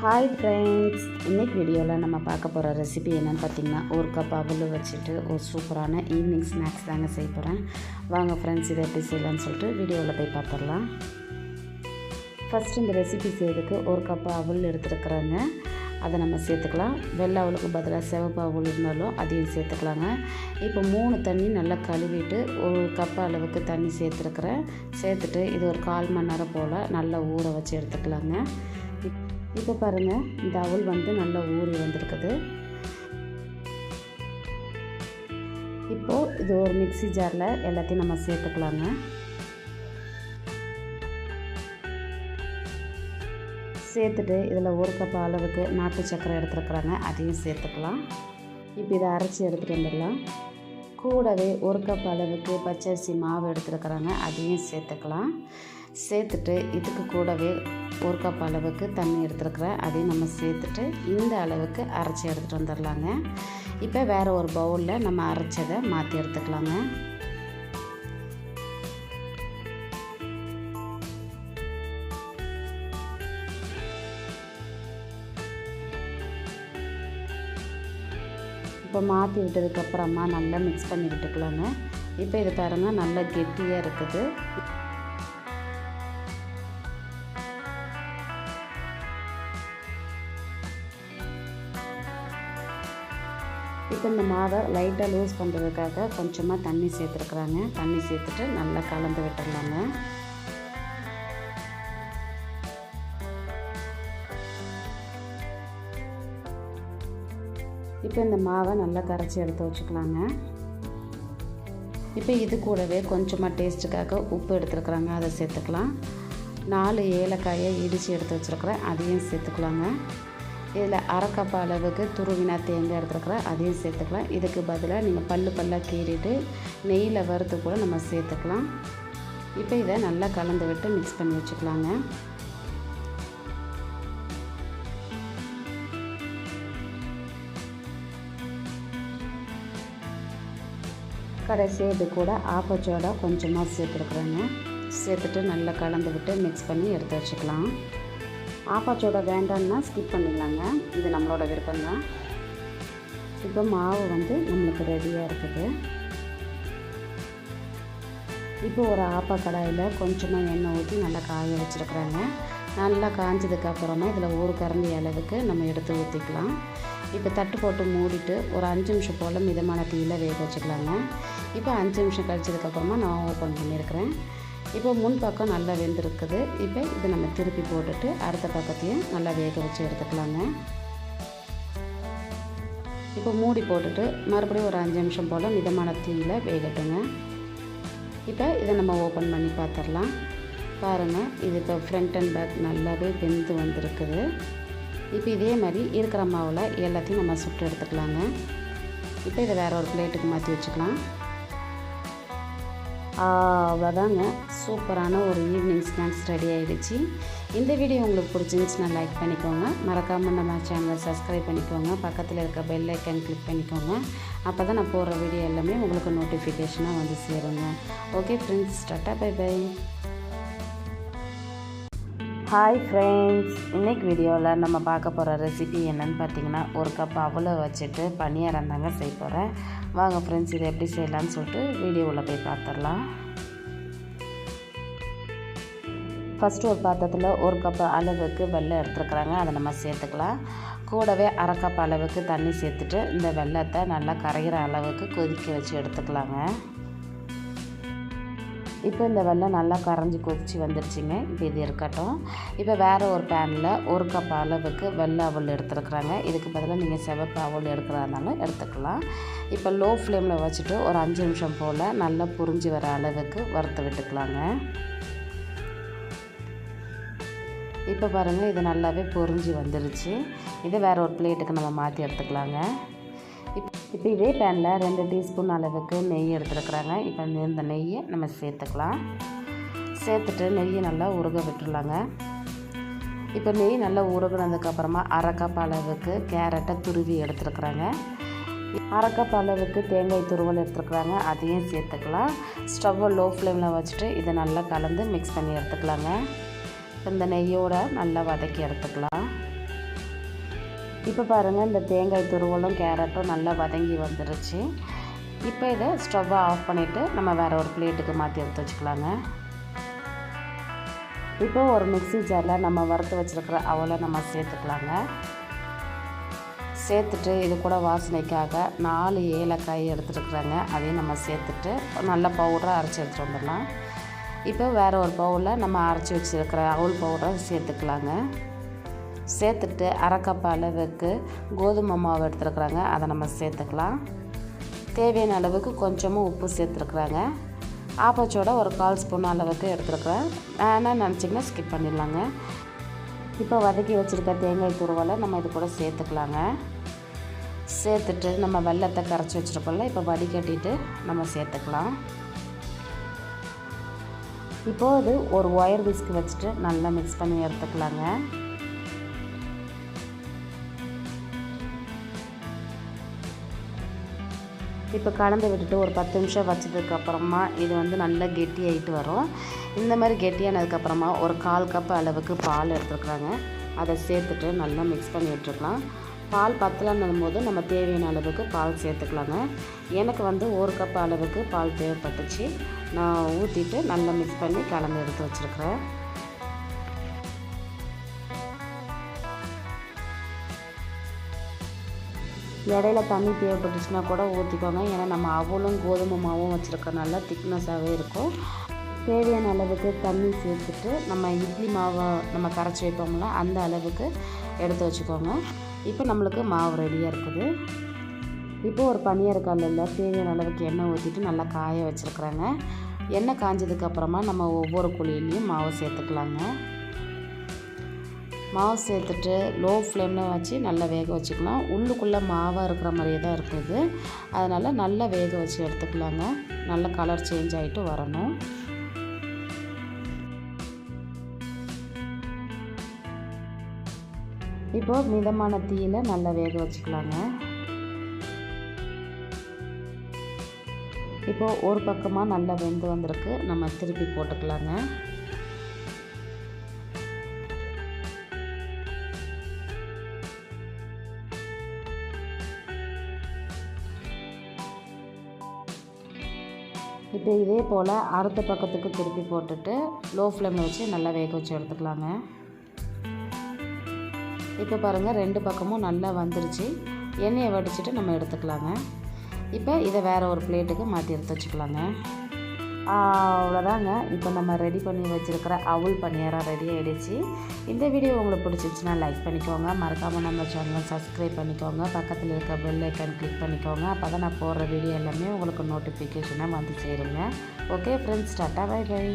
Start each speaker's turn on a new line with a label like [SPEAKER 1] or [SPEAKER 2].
[SPEAKER 1] Hi friends, இன்றைக்கி வீடியோவில் நம்ம பார்க்க போகிற ரெசிபி என்னென்னு பார்த்திங்கன்னா, ஒரு கப் அவல் வச்சுட்டு ஒரு சூப்பரான ஈவினிங் ஸ்நாக்ஸ் தாங்க செய்ய போகிறேன். வாங்க ஃப்ரெண்ட்ஸ், இதை எப்படி செய்யலான்னு சொல்லிட்டு வீடியோவில் போய் பார்த்துடலாம். ஃபஸ்ட்டு இந்த ரெசிபி செய்யறதுக்கு ஒரு கப் அவல் எடுத்துருக்குறாங்க. அதை நம்ம சேர்த்துக்கலாம். வெள்ளை அவலுக்கு பதிலாக சிவப்பு அவல் இருந்தாலும் அதையும் சேர்த்துக்கலாங்க. இப்போ 3 தண்ணி நல்லா கழுவிட்டு ஒரு கப் அளவுக்கு தண்ணி சேர்த்துருக்குறேன். சேர்த்துட்டு இது ஒரு 1/4 மணி நேரம் போல் நல்லா ஊற வச்சு எடுத்துக்கலாங்க. இப்போ பாருங்கள், இந்த அவல் நல்லா ஊறி வந்திருக்குது. இப்போது இது ஒரு மிக்ஸி ஜாரில் எல்லாத்தையும் நம்ம சேர்த்துக்கலாங்க. சேர்த்துட்டு இதில் ஒரு கப் அளவுக்கு நாட்டு சர்க்கரை எடுத்துருக்குறாங்க, அதையும் சேர்த்துக்கலாம். இப்போ இதை அரைச்சி எடுத்துகிட்டு வந்துடலாம். கூடவே ஒரு கப் அளவுக்கு பச்சரிசி மாவு எடுத்துருக்குறாங்க, அதையும் சேர்த்துக்கலாம். சேர்த்துட்டு இதுக்கு கூடவே ஒரு கப் அளவுக்கு தண்ணி எடுத்துருக்குறேன், அதையும் நம்ம சேர்த்துட்டு இந்த அளவுக்கு அரைச்சி எடுத்துகிட்டு வந்துடலாங்க. இப்போ வேறு ஒரு பவுலில் நம்ம அரைச்சதை மாற்றி எடுத்துக்கலாங்க. இப்போ மாற்றி விட்டதுக்கப்புறமா நல்லா மிக்ஸ் பண்ணி விட்டுக்கலாங்க. இப்போ இது பாருங்கள், நல்லா கெட்டியாக இருக்குது. இப்போ இந்த மாவை லைட்டாக லூஸ் பண்ணுறதுக்காக கொஞ்சமாக தண்ணி சேர்த்துருக்குறாங்க. தண்ணி சேர்த்துட்டு நல்லா கலந்து விட்டுடலாங்க. இப்போ இந்த மாவை நல்லா கரைச்சி எடுத்து வச்சுக்கலாங்க. இப்போ இது கூடவே கொஞ்சமாக டேஸ்ட்டுக்காக உப்பு எடுத்துருக்குறாங்க, அதை சேர்த்துக்கலாம். 4 ஏலக்காயை இடித்து எடுத்து வச்சுருக்குறேன், அதையும் சேர்த்துக்கலாங்க. இதில் அரை கப் அளவுக்கு துருவினா தேங்காய் எடுத்துருக்குறேன், அதையும் சேர்த்துக்கலாம். இதுக்கு பதிலாக நீங்கள் பல்லாக கீறிட்டு நெய்யில் வறுத்து கூட நம்ம சேர்த்துக்கலாம். இப்போ இதை நல்லா கலந்து விட்டு மிக்ஸ் பண்ணி வச்சுக்கலாங்க. கடைசியாக இது கூட ஆப்பச்சோடா கொஞ்சமாக சேர்த்துருக்குறேங்க. சேர்த்துட்டு நல்லா கலந்து விட்டு மிக்ஸ் பண்ணி எடுத்து வச்சுக்கலாம். ஆப்பாச்சோடா வேண்டான்னா ஸ்கிப் பண்ணிக்கலாங்க, இது நம்மளோட விருப்பம் தான். இப்போ மாவு நம்மளுக்கு ரெடியாக இருக்குது. இப்போ ஒரு ஆப்பா கடாயில் கொஞ்சமாக எண்ணெய் ஊற்றி நல்லா காய வச்சுருக்குறாங்க. நல்லா காஞ்சதுக்கப்புறமா இதில் ஒரு கரண்டி அளவுக்கு நம்ம எடுத்து ஊற்றிக்கலாம். இப்போ தட்டு போட்டு மூடிட்டு ஒரு 5 நிமிஷம் போல் மிதமான தீயில் வேக வச்சுக்கலாங்க. இப்போ 5 நிமிஷம் கழிச்சதுக்கப்புறமா நான் ஓப்பன் பண்ணியிருக்கிறேன். இப்போ முன் பக்கம் நல்லா வெந்திருக்குது. இப்போ இதை நம்ம திருப்பி போட்டுட்டு அடுத்த பக்கத்தையும் நல்லா வேக வச்சு எடுத்துக்கலாங்க. இப்போ மூடி போட்டுட்டு மறுபடியும் ஒரு 5 நிமிஷம் போல் மிதமான தீயில் வேகட்டுங்க. இப்போ இதை நம்ம ஓப்பன் பண்ணி பார்த்துடலாம். பாருங்கள், இது இப்போ ஃப்ரண்ட் அண்ட் பேக் நல்லாவே வெந்து வந்திருக்குது. இப்போ இதே மாதிரி இருக்கிற மாவில் எல்லாத்தையும் நம்ம சுட்டு எடுத்துக்கலாங்க. இப்போ இதை வேறு ஒரு பிளேட்டுக்கு மாற்றி வச்சுக்கலாம். அவ்வளோதாங்க, சூப்பரான ஒரு ஈவினிங் ஸ்நாக்ஸ் ரெடி ஆகிடுச்சு. இந்த வீடியோ உங்களுக்கு பிடிச்சிருந்துச்சுன்னா லைக் பண்ணிக்கோங்க. மறக்காமல் நம்ம சேனலை சப்ஸ்கிரைப் பண்ணிக்கோங்க. பக்கத்தில் இருக்க பெல் ஐக்கன் கிளிக் பண்ணிக்கோங்க. அப்போ தான் நான் போடுற வீடியோ எல்லாமே உங்களுக்கு நோட்டிஃபிகேஷனாக சேருங்க. Okay friends, tata bye bye. Hi friends, இன்றைக்கி வீடியோவில் நம்ம பார்க்க போகிற ரெசிபி என்னென்னு பார்த்தீங்கன்னா, ஒரு கப் அவலை வச்சுட்டு பணியாரம் தாங்க செய்ய போகிறேன். வாங்க ஃப்ரெண்ட்ஸ், இதை எப்படி செய்யலான்னு சொல்லிட்டு வீடியோவில் போய் பார்த்துடலாம். ஃபஸ்ட்டு ஒரு பாத்திரத்தில் ஒரு கப் அளவுக்கு வெல்லம் எடுத்துருக்குறாங்க, அதை நம்ம சேர்த்துக்கலாம். கூடவே அரை கப் அளவுக்கு தண்ணி சேர்த்துட்டு இந்த வெல்லத்தை நல்லா கரைகிற அளவுக்கு கொதிக்க வச்சு எடுத்துக்கலாங்க. இப்போ இந்த வெல்லம் நல்லா கரைஞ்சி கொதித்து வந்துடுச்சிங்க. இப்போ இது இருக்கட்டும். இப்போ வேறு ஒரு பேனில் ஒரு கப் அளவுக்கு வெள்ளை அவல் எடுத்துருக்குறாங்க. இதுக்கு பதிலாக நீங்கள் சிவப்பு அவல் எடுக்கிறதாலும் எடுத்துக்கலாம். இப்போ லோ ஃப்ளேமில் வச்சுட்டு ஒரு 5 நிமிஷம் போல் நல்லா புரிஞ்சு வர அளவுக்கு வறுத்து விட்டுக்கலாங்க. இப்போ பாருங்கள், இது நல்லாவே பொரிஞ்சு வந்துருச்சு. இதை வேறு ஒரு பிளேட்டுக்கு நம்ம மாற்றி எடுத்துக்கலாங்க. இப்போ இதே பேனில் 2 டீஸ்பூன் அளவுக்கு நெய் எடுத்துருக்குறாங்க. இப்போ இந்த நெய்யை நம்ம சேர்த்துக்கலாம். சேர்த்துட்டு நெய்யை நல்லா உருக விட்டுடலாங்க. இப்போ நெய் நல்லா உருகினதுக்கப்புறமா அரை கப் அளவுக்கு கேரட்டை துருவி எடுத்துருக்குறாங்க. அரை கப் அளவுக்கு தேங்காய் துருவல் எடுத்துருக்குறாங்க, அதையும் சேர்த்துக்கலாம். ஸ்டவ்வை லோ ஃப்ளேமில் வச்சுட்டு இதை நல்லா கலந்து மிக்ஸ் பண்ணி எடுத்துக்கலாங்க. இந்த நெய்யோடு நல்லா வதக்கி எடுத்துக்கலாம். இப்போ பாருங்கள், இந்த தேங்காய் துருவலும் கேரட்டும் நல்லா வதங்கி வந்துருச்சு. இப்போ இதை ஸ்டவ்வை ஆஃப் பண்ணிவிட்டு நம்ம வேறு ஒரு பிளேட்டுக்கு மாற்றி எடுத்து வச்சுக்கலாங்க. இப்போ ஒரு மிக்ஸி ஜாரில் நம்ம வறுத்து வச்சுருக்கிற அவலை நம்ம சேர்த்துக்கலாங்க. சேர்த்துட்டு இது கூட வாசனைக்காக 4 ஏலக்காய் எடுத்துருக்குறாங்க. அதையும் நம்ம சேர்த்துட்டு நல்ல பவுடராக அரைச்சி எடுத்துகிட்டு வந்துடலாம். இப்போ வேறு ஒரு பவுலில் நம்ம அரைச்சி வச்சுருக்கிற அவல் பவுடரை சேர்த்துக்கலாங்க. சேர்த்துட்டு அரை கப் அளவுக்கு கோதுமை மாவு எடுத்துருக்குறாங்க. அதை நம்ம சேர்த்துக்கலாம். தேவையான அளவுக்கு கொஞ்சமாக உப்பு சேர்த்துருக்குறாங்க. ஆப்பச்சோட ஒரு 1/4 ஸ்பூன் அளவுக்கு எடுத்துருக்குறேன். வேணா நினச்சிங்கன்னா ஸ்கிப் பண்ணிடலாங்க. இப்போ வதக்கி வச்சுருக்க தேங்காய் துருவலை நம்ம இது கூட சேர்த்துக்கலாங்க. சேர்த்துட்டு நம்ம வெல்லத்தை கரைச்சி வச்சுருக்கோம்ல, இப்போ வடிகட்டிட்டு நம்ம சேர்த்துக்கலாம். இப்போது இது ஒரு ஒயர் விஸ்க் வச்சுட்டு நல்லா மிக்ஸ் பண்ணி எடுத்துக்கலாங்க. இப்போ கலந்து விட்டுட்டு ஒரு 10 நிமிஷம் வச்சதுக்கப்புறமா இது வந்து நல்லா கெட்டியாகிட்டு வரும். இந்த மாதிரி கெட்டியானதுக்கப்புறமா ஒரு 1/4 கப் அளவுக்கு பால் எடுத்துருக்குறாங்க. அதை சேர்த்துட்டு நல்லா மிக்ஸ் பண்ணி விட்டுருக்கலாம். பால் பத்தலன்னும் போது நம்ம தேவையான அளவுக்கு பால் சேர்த்துக்கலாங்க. எனக்கு வந்து 1 கப் அளவுக்கு பால் தேவைப்பட்டுச்சு. நான் ஊற்றிட்டு நல்லா மிக்ஸ் பண்ணி கலந்து எடுத்து வச்சுருக்கிறேன். இடையில தண்ணி தேவைப்பட்டுச்சுன்னா கூட ஊற்றிக்கோங்க. ஏன்னா நம்ம அவலும் கோதுமை மாவும் வச்சுருக்கனால திக்னஸாகவே இருக்கும். தேவையான அளவுக்கு தண்ணி சேர்த்துட்டு நம்ம இட்லி மாவை நம்ம கரைச்சி வைப்போம்ல, அந்த அளவுக்கு எடுத்து வச்சுக்கோங்க. இப்போ நம்மளுக்கு மாவு ரெடியாக இருக்குது. இப்போ ஒரு பனியார கல்லில் தேவையான அளவுக்கு எண்ணெய் ஊற்றிட்டு நல்லா காய வச்சுருக்குறாங்க. எண்ணெய் காஞ்சதுக்கப்புறமா நம்ம ஒவ்வொரு குழியிலையும் மாவு சேர்த்துக்கலாங்க. மாவு சேர்த்துட்டு லோ ஃப்ளேமில் வச்சு நல்லா வேக வச்சுக்கலாம். உள்ளுக்குள்ளே மாவாக இருக்கிற மாதிரியே தான் இருக்குது. அதனால் நல்லா வேக வச்சு எடுத்துக்கலாங்க. நல்ல கலர் சேஞ்ச் ஆகிட்டு வரணும். இப்போது மிதமான தீயில் நல்லா வேக வச்சுக்கலாங்க. இப்போது ஒரு பக்கமாக நல்லா வெந்து வந்திருக்கு. நம்ம திருப்பி போட்டுக்கலாங்க. இப்போ இதே போல் அடுத்த பக்கத்துக்கு திருப்பி போட்டுட்டு லோ ஃப்ளேமில் வச்சு நல்லா வேக வச்சு எடுத்துக்கலாங்க. இப்போ பாருங்கள், 2 பக்கமும் நல்லா வந்துருச்சு. எண்ணெயை வடிச்சிட்டு நம்ம எடுத்துக்கலாங்க. இப்போ இதை வேறு ஒரு பிளேட்டுக்கு மாற்றி எடுத்து வச்சுக்கலாங்க. அவ்வளோதாங்க. இப்போ நம்ம ரெடி பண்ணி வச்சுருக்கிற அவல் பணியாரம் ரெடி ஆகிடுச்சு. இந்த வீடியோ உங்களுக்கு பிடிச்சிருச்சுன்னா லைக் பண்ணிக்கோங்க. மறக்காமல் நம்ம சேனலை சப்ஸ்கிரைப் பண்ணிக்கோங்க. பக்கத்தில் இருக்க பெல் ஐக்கான் கிளிக் பண்ணிக்கோங்க. அப்போ தான் நான் போடுற வீடியோ எல்லாமே உங்களுக்கு நோட்டிஃபிகேஷனாக வந்து சேருங்க. Okay friends, tata, bye by.